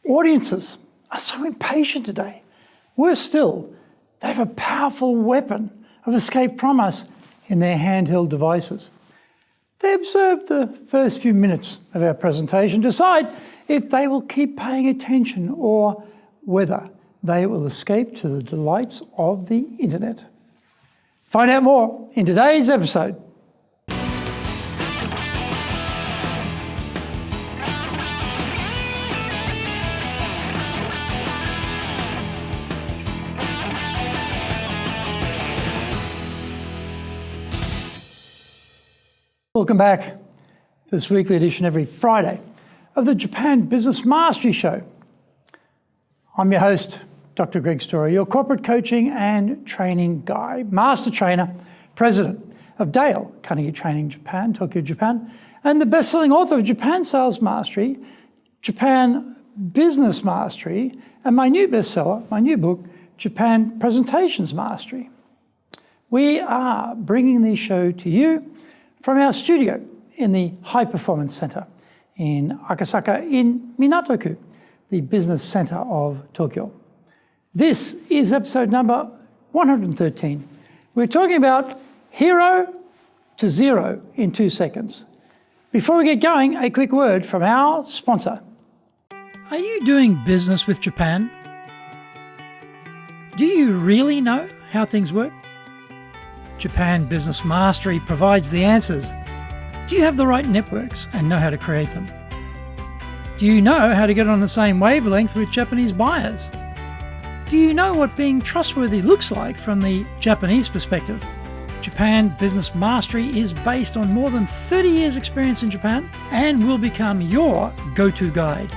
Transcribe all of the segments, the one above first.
Audiences are so impatient today. Worse still, they have a powerful weapon of escape from us in their handheld devices. They observe the first few minutes of our presentation, decide if they will keep paying attention or whether they will escape to the delights of the internet. Find out more in today's episode. Welcome back to this weekly edition every Friday of the Japan Business Mastery Show. I'm your host, Dr. Greg Story, your corporate coaching and training guide, master trainer, president of Dale Carnegie Training Japan, Tokyo, Japan, and the best-selling author of Japan Sales Mastery, Japan Business Mastery, and my new bestseller, my new book, Japan Presentations Mastery. We are bringing this show to you from our studio in the High Performance Center in Akasaka in Minato-ku, the business center of Tokyo. This is episode number 113. We're talking about hero to zero in 2 seconds. Before we get going, a quick word from our sponsor. Are you doing business with Japan? Do you really know how things work? Japan Business Mastery provides the answers. Do you have the right networks and know how to create them? Do you know how to get on the same wavelength with Japanese buyers? Do you know what being trustworthy looks like from the Japanese perspective? Japan Business Mastery is based on more than 30 years' experience in Japan and will become your go-to guide.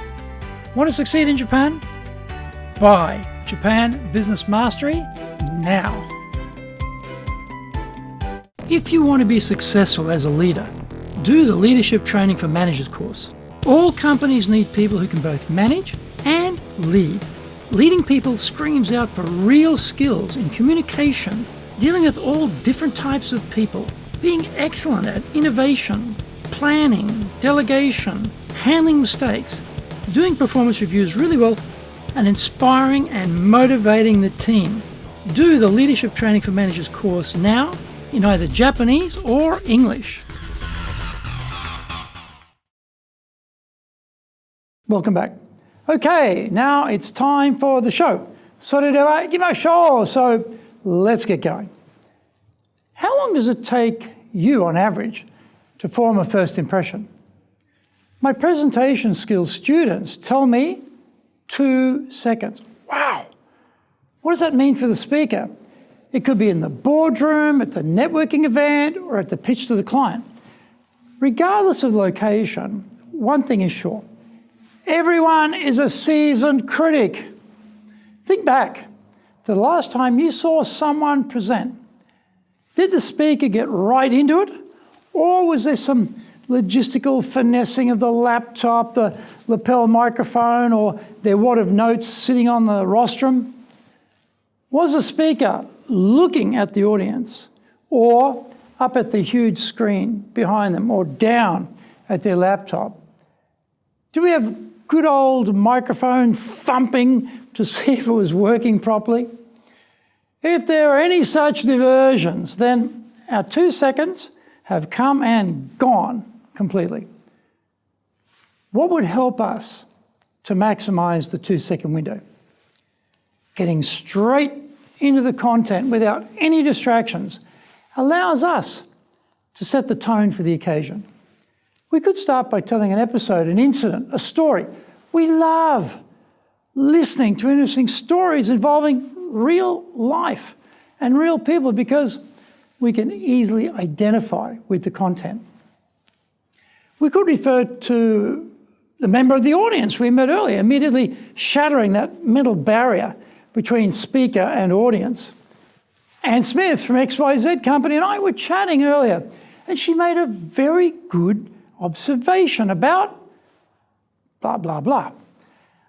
Want to succeed in Japan? Buy Japan Business Mastery now. If you want to be successful as a leader, do the Leadership Training for Managers course. All companies need people who can both manage and lead. Leading people screams out for real skills in communication, dealing with all different types of people, being excellent at innovation, planning, delegation, handling mistakes, doing performance reviews really well, and inspiring and motivating the team. Do the Leadership Training for Managers course now in either Japanese or English. Welcome back. Okay, now it's time for the show. So let's get going. How long does it take you on average to form a first impression? My presentation skills students tell me 2 seconds. Wow! What does that mean for the speaker? It could be in the boardroom, at the networking event, or at the pitch to the client. Regardless of location, one thing is sure. Everyone is a seasoned critic. Think back to the last time you saw someone present. Did the speaker get right into it? Or was there some logistical finessing of the laptop, the lapel microphone, or their wad of notes sitting on the rostrum? Was the speaker looking at the audience, or up at the huge screen behind them, or down at their laptop? Do we have good old microphone thumping to see if it was working properly? If there are any such diversions, then our 2 seconds have come and gone completely. What would help us to maximize the 2 second window? Getting straight into the content without any distractions allows us to set the tone for the occasion. We could start by telling an episode, an incident, a story. We love listening to interesting stories involving real life and real people because we can easily identify with the content. We could refer to the member of the audience we met earlier, immediately shattering that mental barrier between speaker and audience. Anne Smith from XYZ Company and I were chatting earlier, and she made a very good observation about blah, blah, blah.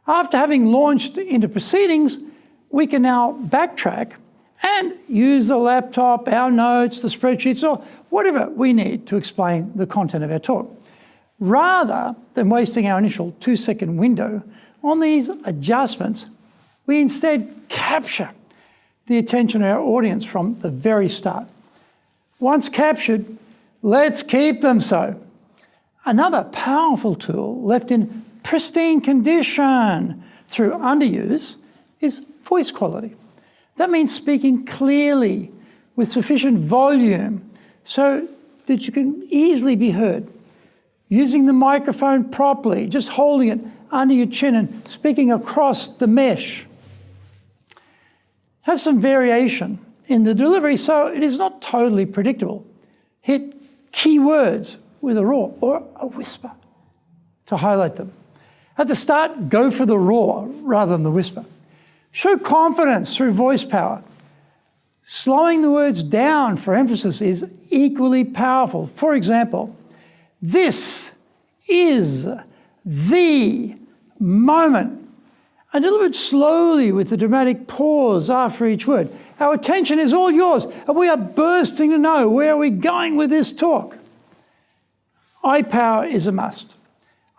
After having launched into proceedings, we can now backtrack and use the laptop, our notes, the spreadsheets, or whatever we need to explain the content of our talk, rather than wasting our initial 2 second window On these adjustments, we instead capture the attention of our audience from the very start. Once captured, let's keep them so. Another powerful tool left in pristine condition through underuse is voice quality. That means speaking clearly with sufficient volume so that you can easily be heard. Using the microphone properly, just holding it under your chin and speaking across the mesh. Have some variation in the delivery so it is not totally predictable. Hit key words with a roar or a whisper to highlight them. At the start, go for the roar rather than the whisper. Show confidence through voice power. Slowing the words down for emphasis is equally powerful. For example, this is the moment. And delivered slowly with a dramatic pause after each word. Our attention is all yours, and we are bursting to know where we're going with this talk. Eye power is a must.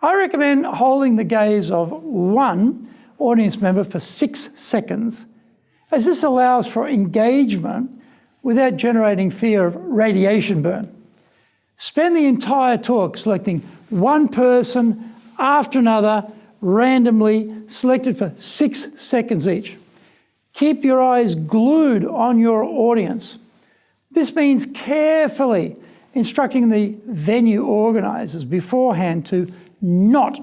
I recommend holding the gaze of one audience member for 6 seconds, as this allows for engagement without generating fear of radiation burn. Spend the entire talk selecting one person after another, randomly selected for 6 seconds each. Keep your eyes glued on your audience. This means carefully instructing the venue organisers beforehand to not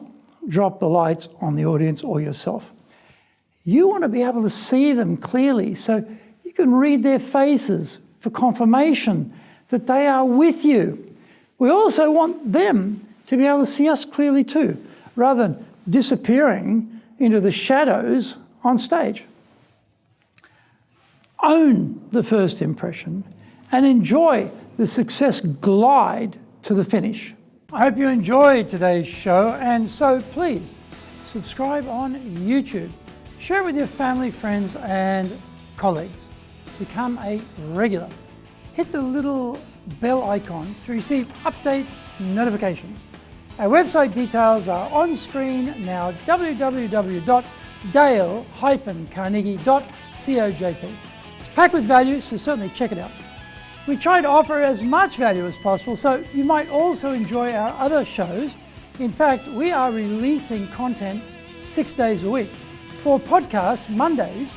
drop the lights on the audience or yourself. You want to be able to see them clearly so you can read their faces for confirmation that they are with you. We also want them to be able to see us clearly too, rather than disappearing into the shadows on stage. Own the first impression and enjoy the success glide to the finish. I hope you enjoyed today's show, and so please subscribe on YouTube. Share it with your family, friends, and colleagues. Become a regular. Hit the little bell icon to receive update notifications. Our website details are on screen now, www.dale-carnegie.cojp. It's packed with value, so certainly check it out. We try to offer as much value as possible, so you might also enjoy our other shows. In fact, we are releasing content 6 days a week. For podcast, Mondays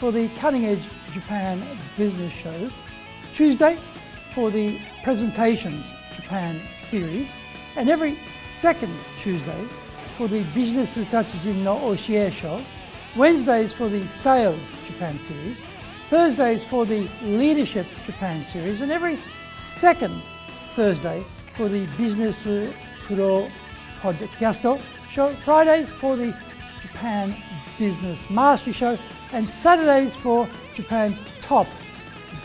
for the Cutting Edge Japan Business Show, Tuesday for the Presentations Japan series, and every second Tuesday for the Business Tatsujin no Oshie Show, Wednesdays for the Sales Japan series, Thursdays for the Leadership Japan series, and every second Thursday for the Business Pro Podcast Show, Fridays for the Japan Business Mastery Show, and Saturdays for Japan's top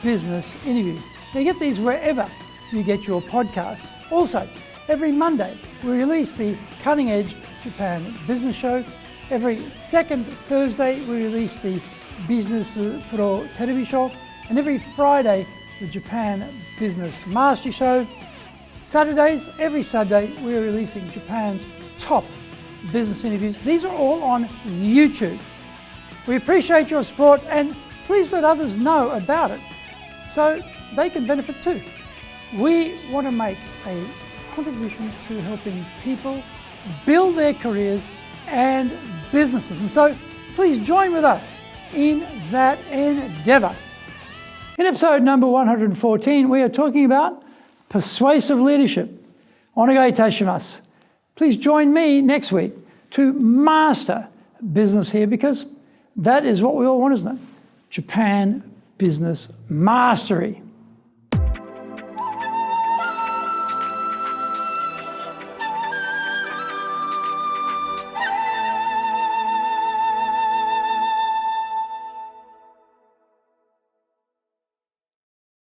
business interviews. Now you get these wherever you get your podcast. Also, every Monday we release the Cutting Edge Japan Business Show. Every second Thursday we release the Business Pro Television Show, and every Friday the Japan Business Mastery Show. Saturdays, every Saturday, we are releasing Japan's top business interviews. These are all on YouTube. We appreciate your support, and please let others know about it so they can benefit too. We want to make a contribution to helping people build their careers and businesses, and so please join with us in that endeavour. In episode number 114, we are talking about persuasive leadership. Onegai itashimasu. Please join me next week to master business here, because that is what we all want, isn't it? Japan business mastery.